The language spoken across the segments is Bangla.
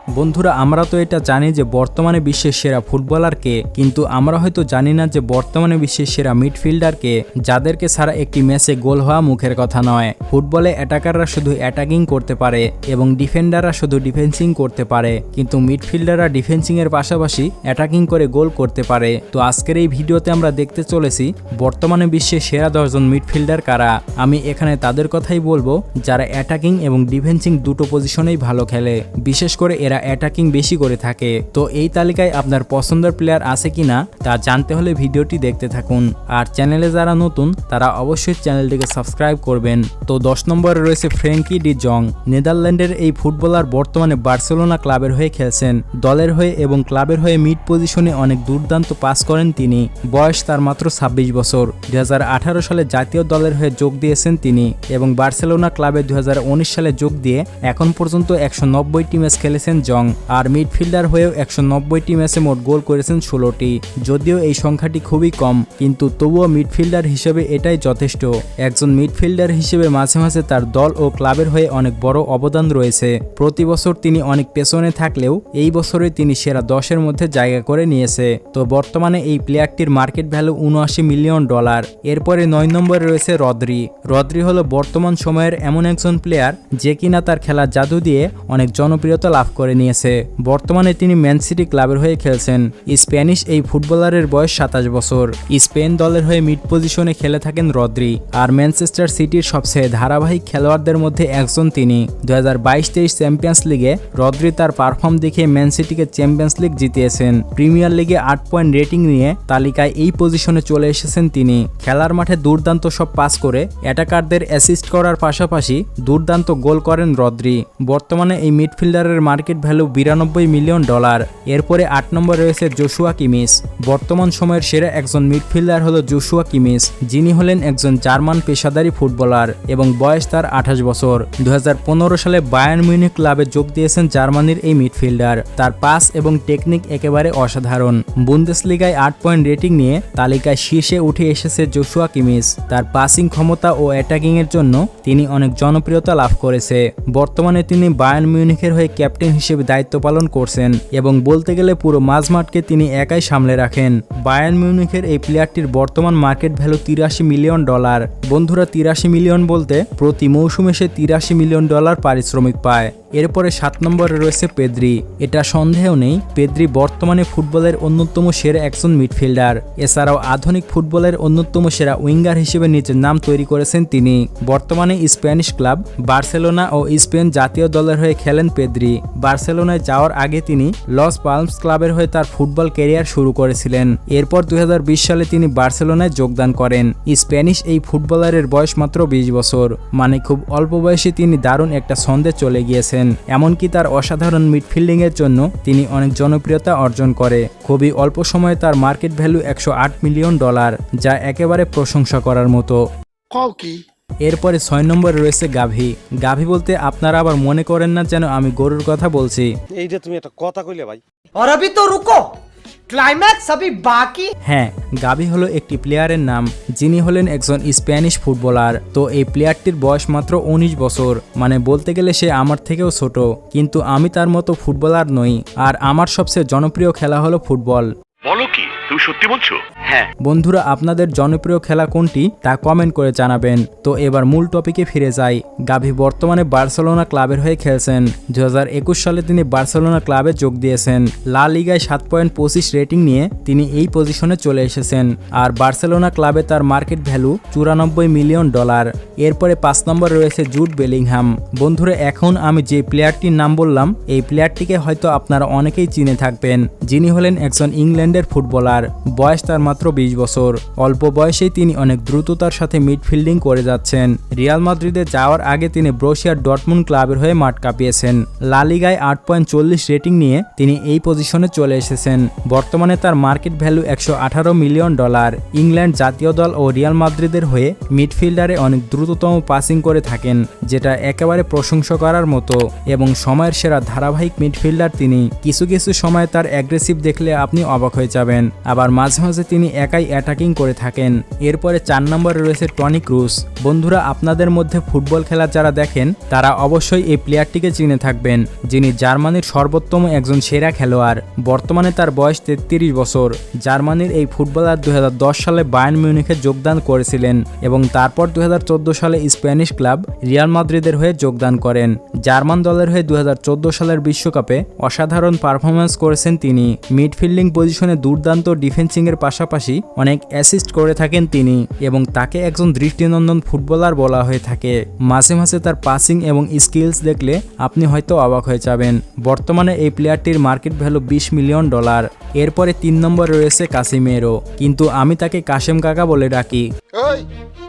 বন্ধুরা, আমরা তো এটা জানি যে বর্তমানে বিশ্বের সেরা ফুটবলার কে, কিন্তু আমরা হয়তো জানি না যে বর্তমানে বিশ্বের সেরা মিডফিল্ডার কে, যাদেরকে ছাড়া একটি ম্যাচে গোল হওয়া মুখের কথা নয়। ফুটবলে অ্যাটাকাররা শুধু অ্যাটাকিং করতে পারে এবং ডিফেন্ডাররা শুধু ডিফেন্সিং করতে পারে, কিন্তু মিডফিল্ডাররা ডিফেন্সিং এর পাশাপাশি অ্যাটাকিং করে গোল করতে পারে। তো আজকের এই ভিডিওতে আমরা দেখতে চলেছি বর্তমানে বিশ্বের সেরা 10 জন মিডফিল্ডার কারা। আমি এখানে তাদের কথাই বলবো যারা অ্যাটাকিং এবং ডিফেন্সিং দুটো পজিশনেই ভালো খেলে, বিশেষ করে এরা অ্যাটাকিং বেশি করে থাকে। তো এই তালিকায় আপনার পছন্দের প্লেয়ার আছে কিনা তা জানতে হলে ভিডিওটি দেখতে থাকুন। আর চ্যানেলে যারা নতুন তারা অবশ্যই চ্যানেলটিকে সাবস্ক্রাইব করবেন। তো 10 নম্বরে রয়েছে ফ্র্যাঙ্কি ডি জং। নেদারল্যান্ডের এই ফুটবলার বর্তমানে বার্সেলোনা ক্লাবের হয়ে খেলছেন। দলের হয়ে এবং ক্লাবের হয়ে মিড পজিশনে অনেক দুর্দান্ত পাস করেন তিনি। বয়স তার মাত্র 26 বছর। 2018 সালে জাতীয় দলের হয়ে যোগ দিয়েছেন তিনি এবং বার্সেলোনা ক্লাবে 2019 সালে যোগ দিয়ে এখন পর্যন্ত 190টি ম্যাচ খেলেছেন জং। আর মিডফিল্ডার হয়েও 190টি ম্যাচে মোট গোল করেছেন 16টি। যদিও এই সংখ্যাটি খুবই কম, কিন্তু তবুও মিডফিল্ডার হিসেবে এটাই যথেষ্ট। একজন মিডফিল্ডার হিসেবে মাঝে মাঝে তার দল ও ক্লাবের হয়ে অনেক বড় অবদান রয়েছে। প্রতি বছর তিনি অনেক পেছনে থাকলেও এই বছরে তিনি সেরা 10-এর মধ্যে জায়গা করে নিয়েছে। তো বর্তমানে এই প্লেয়ারটির মার্কেট ভ্যালু $79 মিলিয়ন। এরপরে 9 নম্বরে রয়েছে রদ্রি। রদ্রি হলো বর্তমান সময়ের এমন একজন প্লেয়ার যে কিনা তার খেলার জাদু দিয়ে অনেক জনপ্রিয়তা লাভ করে নিয়েছে। বর্তমানে তিনি ম্যান সিটি ক্লাবের হয়ে খেলছেন। স্প্যানিশ এই ফুটবলারের বয়স 27 বছর। স্পেন দলের হয়ে মিড পজিশনে খেলে থাকেন রদ্রি। আর ম্যানচেস্টার সিটির সবচেয়ে ধারাবাহিক খেলোয়াড়দের মধ্যে একজন তিনি। 2022-23 চ্যাম্পিয়ন্স লিগে রদ্রি তার পারফর্ম দেখে ম্যান সিটিকে চ্যাম্পিয়ন্স লিগ জিতিয়েছেন। প্রিমিয়ার লিগে 8 পয়েন্ট রেটিং নিয়ে তালিকায় এই পজিশনে চলে এসেছেন তিনি। খেলার মাঠে দুর্দান্ত সব পাস করে অ্যাটাকারদের অ্যাসিস্ট করার পাশাপাশি দুর্দান্ত গোল করেন রদ্রি। বর্তমানে এই মিডফিল্ডারের মার্কেট ভ্যালু $92 মিলিয়ন। এরপরে 8 নম্বরে রয়েছে জোশুয়া কিমিচ। বর্তমান সময়ের সেরা একজন মিডফিল্ডার হলো জোশুয়া কিমিচ, যিনি হলেন একজন জার্মান পেশাদারী ফুটবলার এবং বয়স তার 28 বছর। 2015 সালে বায়ার্ন মিউনিখ ক্লাবে যোগ দিয়েছেন জার্মানির এই মিডফিল্ডার। তার পাস এবং টেকনিক একেবারে অসাধারণ। বুন্দেসলিগায় 8 পয়েন্ট রেটিং নিয়ে তালিকায় শীর্ষে উঠে এসেছে জোশুয়া কিমিচ। তার পাসিং ক্ষমতা ও অ্যাটাকিং এর জন্য তিনি অনেক জনপ্রিয়তা লাভ করেছে। বর্তমানে তিনি বায়ার্ন মিউনিখের হয়ে ক্যাপ্টেন হিসেবে দায়িত্ব পালন করছেন এবং বলতে গেলে পুরো মাঝমাঠকে তিনি একাই সামলে রাখেন। বায়ার্ন মিউনিখের এই প্লেয়ারটির বর্তমান মার্কেট ভ্যালু $83 মিলিয়ন। বন্ধুরা, 83 মিলিয়ন বলতে প্রতি মৌসুমে সে $83 মিলিয়ন পারিশ্রমিক পায়। এরপরে 7 নম্বরে রয়েছে পেদ্রি। এটা সন্দেহ নেই, পেদ্রি বর্তমানে ফুটবলের অন্যতম সেরা একজন মিডফিল্ডার। এছাড়াও আধুনিক ফুটবলের অন্যতম সেরা উইঙ্গার হিসেবে নিজের নাম তৈরি করেছেন তিনি। বর্তমানে স্প্যানিশ ক্লাব বার্সেলোনা ও স্পেন জাতীয় দলের হয়ে খেলেন পেদ্রি। বার্সেলোনায় যাওয়ার আগে তিনি লস পালমস ক্লাবের হয়ে তার ফুটবল ক্যারিয়ার শুরু করেছিলেন। এরপর 2020 সালে তিনি বার্সেলোনায় যোগদান করেন। স্প্যানিশ এই ফুটবলারের বয়স মাত্র 20 বছর, মানে খুব অল্প বয়সে তিনি দারুণ একটা ছন্দে চলে গিয়েছেন। এমনকি তার অসাধারণ মিডফিল্ডিং এর জন্য তিনি অনেক জনপ্রিয়তা অর্জন করে। খুবই অল্প সময়ে তার মার্কেট ভ্যালু $108 মিলিয়ন, যা একেবারে প্রশংসা করার মতো। এরপরে 6 নম্বরে রয়েছে গাভি। গাভি বলতে আপনারা আবার মনে করেন না যেন আমি গরুর কথা বলছি। এই যে তুমি একটা কথা কইলে ভাই। और अभी तो रुको, ক্লাইম্যাক্স अभी বাকি। হ্যাঁ, গাভি হলো একটি প্লেয়ারের নাম, যিনি হলেন একজন স্প্যানিশ ফুটবলার। তো এই প্লেয়ারটির বয়স মাত্র 19 বছর, মানে বলতে গেলে সে আমার থেকেও ছোট, কিন্তু আমি তার মতো ফুটবলার নই। আর আমার সবচেয়ে জনপ্রিয় খেলা হলো ফুটবল। বলো কি, তুমি সত্যি বলছো? হ্যাঁ বন্ধুরা, আপনাদের জনপ্রিয় খেলা কোনটি তা কমেন্ট করে জানাবেন। তো এবার মূল টপিকে ফিরে যাই। গাভি বর্তমানে বার্সেলোনা ক্লাবের হয়ে খেলছেন। 2021 সালে তিনি বার্সেলোনা ক্লাবে যোগ দিয়েছেন। লা লিগায় 7.25 রেটিং নিয়ে তিনি এই পজিশনে চলে এসেছেন। আর বার্সেলোনা ক্লাবে তার মার্কেট ভ্যালু $94 মিলিয়ন। এরপরে 5 নম্বরে রয়েছে জুড বেলিংহাম। বন্ধুরা, এখন আমি যে প্লেয়ারটির নাম বললাম এই প্লেয়ারটিকে হয়তো আপনারা অনেকেই চিনে থাকবেন, যিনি হলেন একজন ইংল্যান্ডের ফুটবলার। বয়স তার মাত্র 20 বছর। অল্প বয়সেই তিনি অনেক দ্রুততার সাথে মিডফিল্ডিং করে যাচ্ছেন। রিয়াল মাদ্রিদে যাওয়ার আগে তিনি ব্রুসিয়া ডর্টমুন্ড ক্লাবের হয়ে মাঠ কাঁপিয়েছেন। লা লিগায় 8.40 রেটিং নিয়ে তিনি এই পজিশনে চলে এসেছেন। বর্তমানে তার মার্কেট ভ্যালু $118 মিলিয়ন। ইংল্যান্ড জাতীয় দল ও রিয়াল মাদ্রিদের হয়ে মিডফিল্ডারে অনেক দ্রুততম পাসিং করে থাকেন, যেটা একেবারে প্রশংসা করার মতো এবং সময়ের সেরা ধারাবাহিক মিডফিল্ডার তিনি। কিছু কিছু সময় তার অ্যাগ্রেসিভ দেখলে আপনি অবাক হয়ে যাবেন। আবার মাঝে মাঝে তিনি একাই অ্যাটাকিং করে থাকেন। এরপরে 4 নম্বরে রয়েছে টনি ক্রুস। বন্ধুরা, আপনাদের মধ্যে ফুটবল খেলা যারা দেখেন তারা অবশ্যই এই প্লেয়ারটিকে চিনে থাকবেন, যিনি জার্মানির সর্বোত্তম একজন সেরা খেলোয়াড়। বর্তমানে তার বয়স 33 বছর। জার্মানির এই ফুটবলার 2010 সালে বায়ার্ন মিউনিখে যোগদান করেছিলেন এবং তারপর 2014 সালে স্প্যানিশ ক্লাব রিয়াল মাদ্রিদের হয়ে যোগদান করেন। জার্মান দলের হয়ে 2014 সালের বিশ্বকাপে অসাধারণ পারফরম্যান্স করেছেন তিনি। মিডফিল্ডিং পজিশনে দুর্দান্ত ডিফেন্সিংয়ের পাশাপাশি অনেক অ্যাসিস্ট করে থাকেন তিনি এবং তাকে একজন দৃষ্টিনন্দন ফুটবলার বলা হয়ে থাকে। মাঝে মাঝে তার পাসিং এবং স্কিলস দেখলে আপনি হয়তো অবাক হয়ে যাবেন। বর্তমানে এই প্লেয়ারটির মার্কেট ভ্যালু $20 মিলিয়ন। এরপরে 3 নম্বরে রয়েছে কাসিমেরো, কিন্তু আমি তাকে কাশেম কাকা বলে ডাকি। এই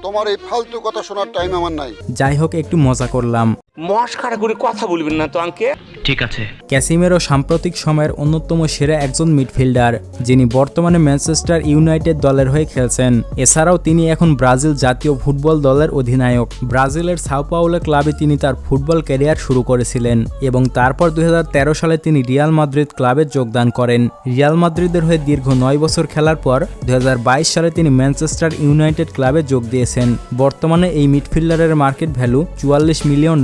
তোমার এই ফালতু কথা শোনার টাইম আমার নাই। যাই হোক, একটু মজা করলাম। মস্কারা করে কথা বলবেন না তো আঙ্কে। ঠিক আছে। ক্যাসিমেরো সাম্প্রতিক সময়ের অন্যতম সেরা একজন মিডফিল্ডার, যিনি বর্তমানে ম্যানচেস্টার ইউনাইটেড দলের হয়ে খেলছেন। এছাড়াও তিনি এখন ব্রাজিল জাতীয় ফুটবল দলের অধিনায়ক। ব্রাজিলের সাও পাওলো ক্লাবে তিনি তার ফুটবল ক্যারিয়ার শুরু করেছিলেন এবং তারপর 2013 সালে তিনি রিয়াল মাদ্রিদ ক্লাবে যোগদান করেন। রিয়াল মাদ্রিদের হয়ে দীর্ঘ 9 বছর খেলার পর 2022 সালে তিনি ম্যানচেস্টার ইউনাইটেড ক্লাবে যোগ দিয়েছেন। বর্তমানে এই মিডফিল্ডারের মার্কেট ভ্যালু $44 মিলিয়ন,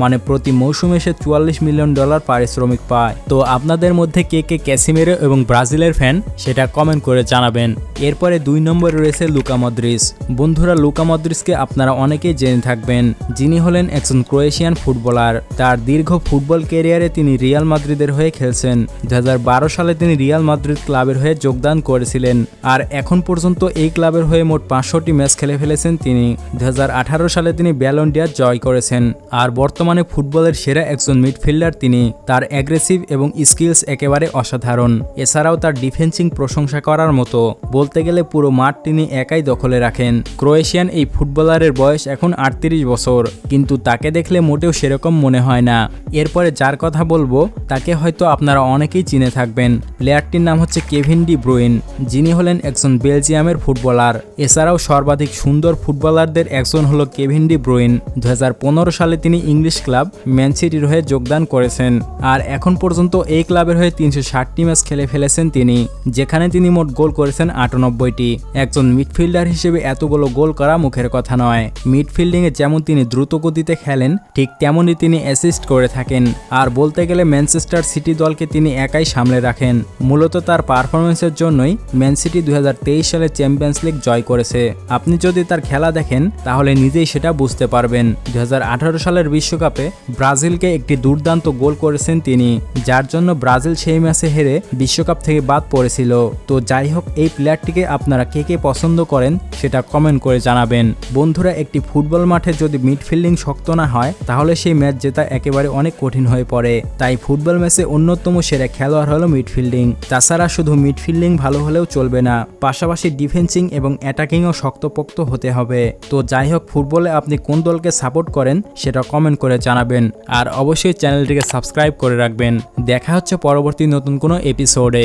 মানে প্রতি মৌসুমে সে $44 মিলিয়ন পারিশ্রমিক পায়। তো আপনাদের মধ্যে কে কে ক্যাসিমেরো এবং ব্রাজিলের ফ্যান সেটা কমেন্ট করে জানাবেন। এরপরে 2 নম্বরে রয়েছে লুকা মদ্রিচ। বন্ধুরা, লুকা মদ্রিচকে আপনারা অনেকেই জেনে থাকবেন, যিনি হলেন একজন ক্রোয়েশিয়ান ফুটবলার। তার দীর্ঘ ফুটবল ক্যারিয়ারে তিনি রিয়াল মাদ্রিদের হয়ে খেলছেন। 2012 সালে তিনি রিয়াল মাদ্রিদ ক্লাবের হয়ে যোগদান করেছিলেন আর এখন পর্যন্ত এই ক্লাবের হয়ে মোট 500টি ম্যাচ খেলে ফেলেছেন তিনি। 2018 সালে তিনি ব্যালন ডি'অর জয় করেছেন আর বর্তমানে ফুটবলের সেরা একজন মিডফিল্ডার তিনি। তার অ্যাগ্রেসিভ এবং স্কিলস একেবারে অসাধারণ। এছাড়াও তার ডিফেন্সিং প্রশংসা করার মতো। বলতে গেলে পুরো মাঠ তিনি একাই দখলে রাখেন। ক্রোয়েশিয়ান এই ফুটবলারের বয়স এখন 38 বছর, কিন্তু তাকে দেখলে মোটেও সেরকম মনে হয় না। এরপরে যার কথা বলবো তাকে হয়তো আপনারা অনেকেই চিনে থাকবেন। প্লেয়ারটির নাম হচ্ছে কেভিন ডি ব্রুইন, যিনি হলেন একজন বেলজিয়ামের ফুটবলার। এছাড়াও সর্বাধিক সুন্দর ফুটবলারদের একজন হলো কেভিন ডি ব্রুইন। 2015 সালে তিনি ইংলিশ ক্লাব ম্যান সিটির হয়ে যোগদান করেছেন আর এখন পর্যন্ত এই ক্লাবের হয়ে 360টি ম্যাচ খেলে ফেলেছেন তিনি, যেখানে তিনি মোট গোল করেছেন 98টি। একজন মিডফিল্ডার হিসেবে এতগুলো গোল করা মুখের কথা নয়। মিডফিল্ডিংয়ে যেমন তিনি দ্রুত গতিতে খেলেন, ঠিক তেমনই তিনি অ্যাসিস্ট করে থাকেন। আর বলতে গেলে ম্যানচেস্টার সিটি দলকে তিনি একাই সামলে রাখেন। মূলত তার পারফরমেন্সের জন্যই ম্যান সিটি 2023 সালে চ্যাম্পিয়ন্স লিগ জয় করেছে। আপনি যদি তার খেলা দেখেন তাহলে নিজেই সেটা বুঝতে পারবেন। 2018 সালের বিশ্বকাপে ব্রাজিলকে একটি দুর্দান্ত গোল করেছেন তিনি, যার জন্য ব্রাজিল সেই ম্যাচে হেরে বিশ্বকাপ থেকে বাদ পড়েছিল। তো যাই হোক, এই প্লেয়ারটিকে আপনারা কে কে পছন্দ করেন সেটা কমেন্ট করে জানাবেন। বন্ধুরা, একটি ফুটবল মাঠে যদি মিডফিল্ডিং শক্ত না হয় তাহলে সেই ম্যাচ জেতা একেবারে অনেক কঠিন হয়ে পড়ে। তাই ফুটবল ম্যাচে অন্যতম সেরা খেলোয়াড় হলো মিডফিল্ডিং। তাছাড়া শুধু মিডফিল্ডিং ভালো হলেও চলবে না, পাশাপাশি ডিফেন্সিং এবং অ্যাটাকিংও শক্তপোক্ত হতে হবে। তো যাই হোক, ফুটবলে আপনি কোন দলকে সাপোর্ট করেন সেটা কমেন্ট করে জানাবেন আর অবশ্যই চ্যানেলটিকে সাবস্ক্রাইব করে রাখবেন। দেখা হচ্ছে পরবর্তী নতুন কোনো এপিসোডে।